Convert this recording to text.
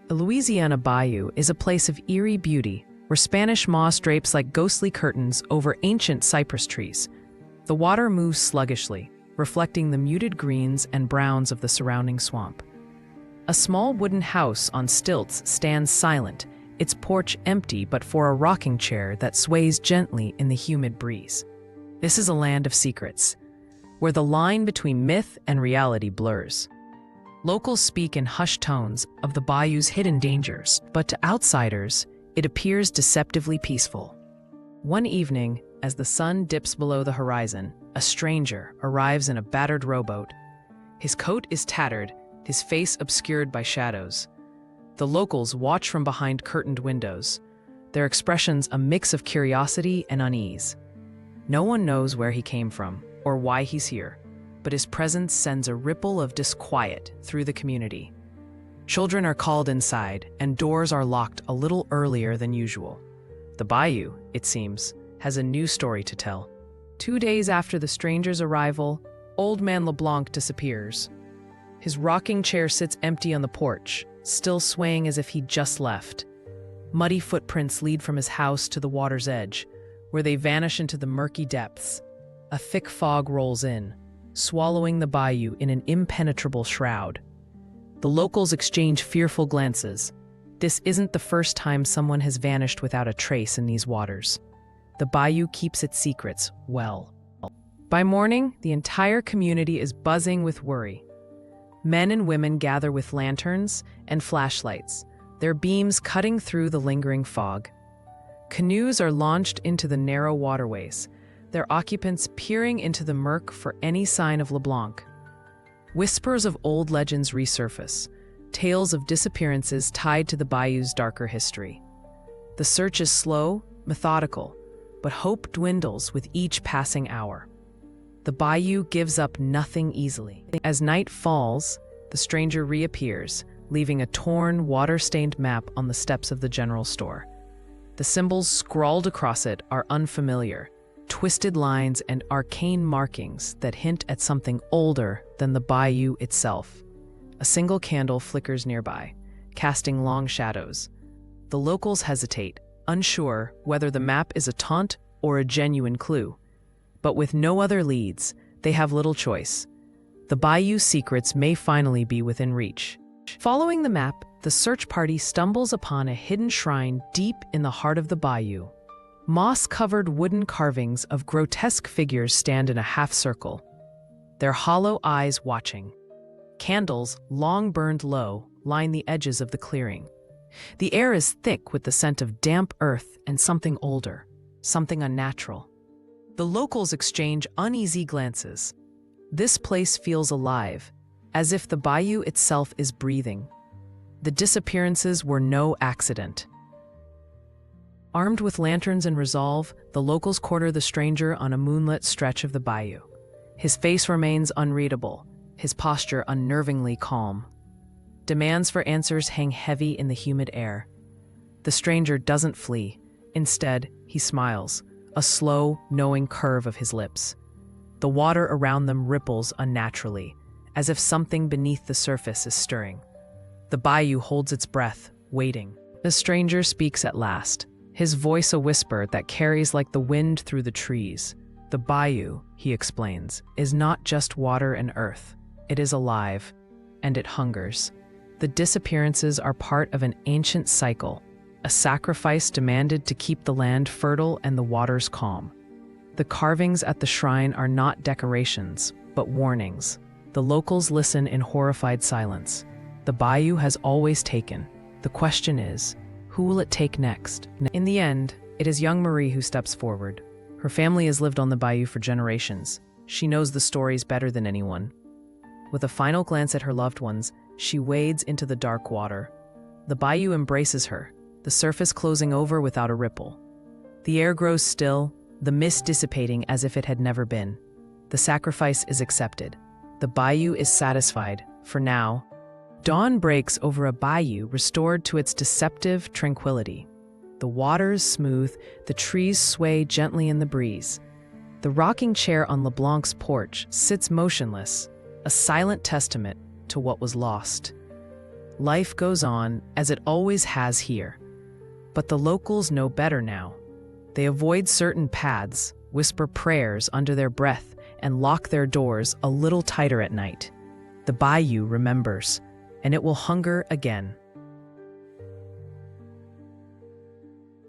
The Louisiana Bayou is a place of eerie beauty where Spanish moss drapes like ghostly curtains over ancient cypress trees. The water moves sluggishly, reflecting the muted greens and browns of the surrounding swamp. A small wooden house on stilts stands silent, its porch empty but for a rocking chair that sways gently in the humid breeze. This is a land of secrets, where the line between myth and reality blurs. Locals speak in hushed tones of the bayou's hidden dangers, but to outsiders, it appears deceptively peaceful. One evening, as the sun dips below the horizon, a stranger arrives in a battered rowboat. His coat is tattered, his face obscured by shadows. The locals watch from behind curtained windows, their expressions a mix of curiosity and unease. No one knows where he came from or why he's here, but his presence sends a ripple of disquiet through the community. Children are called inside, and doors are locked a little earlier than usual. The bayou, it seems, has a new story to tell. 2 days after the stranger's arrival, Old Man LeBlanc disappears. His rocking chair sits empty on the porch, still swaying as if he'd just left. Muddy footprints lead from his house to the water's edge, where they vanish into the murky depths. A thick fog rolls in, swallowing the bayou in an impenetrable shroud. The locals exchange fearful glances. This isn't the first time someone has vanished without a trace in these waters. The bayou keeps its secrets well. By morning, the entire community is buzzing with worry. Men and women gather with lanterns and flashlights, their beams cutting through the lingering fog. Canoes are launched into the narrow waterways, their occupants peering into the murk for any sign of LeBlanc. Whispers of old legends resurface, tales of disappearances tied to the bayou's darker history. The search is slow, methodical, but hope dwindles with each passing hour. The bayou gives up nothing easily. As night falls, the stranger reappears, leaving a torn, water-stained map on the steps of the general store. The symbols scrawled across it are unfamiliar, twisted lines and arcane markings that hint at something older than the bayou itself. A single candle flickers nearby, casting long shadows. The locals hesitate, unsure whether the map is a taunt or a genuine clue. But with no other leads, they have little choice. The bayou's secrets may finally be within reach. Following the map, the search party stumbles upon a hidden shrine deep in the heart of the bayou. Moss-covered wooden carvings of grotesque figures stand in a half-circle, their hollow eyes watching. Candles, long burned low, line the edges of the clearing. The air is thick with the scent of damp earth and something older, something unnatural. The locals exchange uneasy glances. This place feels alive, as if the bayou itself is breathing. The disappearances were no accident. Armed with lanterns and resolve, the locals quarter the stranger on a moonlit stretch of the bayou. His face remains unreadable, his posture unnervingly calm. Demands for answers hang heavy in the humid air. The stranger doesn't flee. Instead, he smiles, a slow, knowing curve of his lips. The water around them ripples unnaturally, as if something beneath the surface is stirring. The bayou holds its breath, waiting. The stranger speaks at last, his voice a whisper that carries like the wind through the trees. The bayou, he explains, is not just water and earth. It is alive, and it hungers. The disappearances are part of an ancient cycle, a sacrifice demanded to keep the land fertile and the waters calm. The carvings at the shrine are not decorations, but warnings. The locals listen in horrified silence. The bayou has always taken. The question is, who will it take next? In the end, it is young Marie who steps forward. Her family has lived on the bayou for generations. She knows the stories better than anyone. With a final glance at her loved ones, she wades into the dark water. The bayou embraces her, the surface closing over without a ripple. The air grows still, the mist dissipating as if it had never been. The sacrifice is accepted. The bayou is satisfied, for now. Dawn breaks over a bayou restored to its deceptive tranquility. The water is smooth, the trees sway gently in the breeze. The rocking chair on LeBlanc's porch sits motionless, a silent testament to what was lost. Life goes on as it always has here. But the locals know better now. They avoid certain paths, whisper prayers under their breath, and lock their doors a little tighter at night. The bayou remembers, and it will hunger again.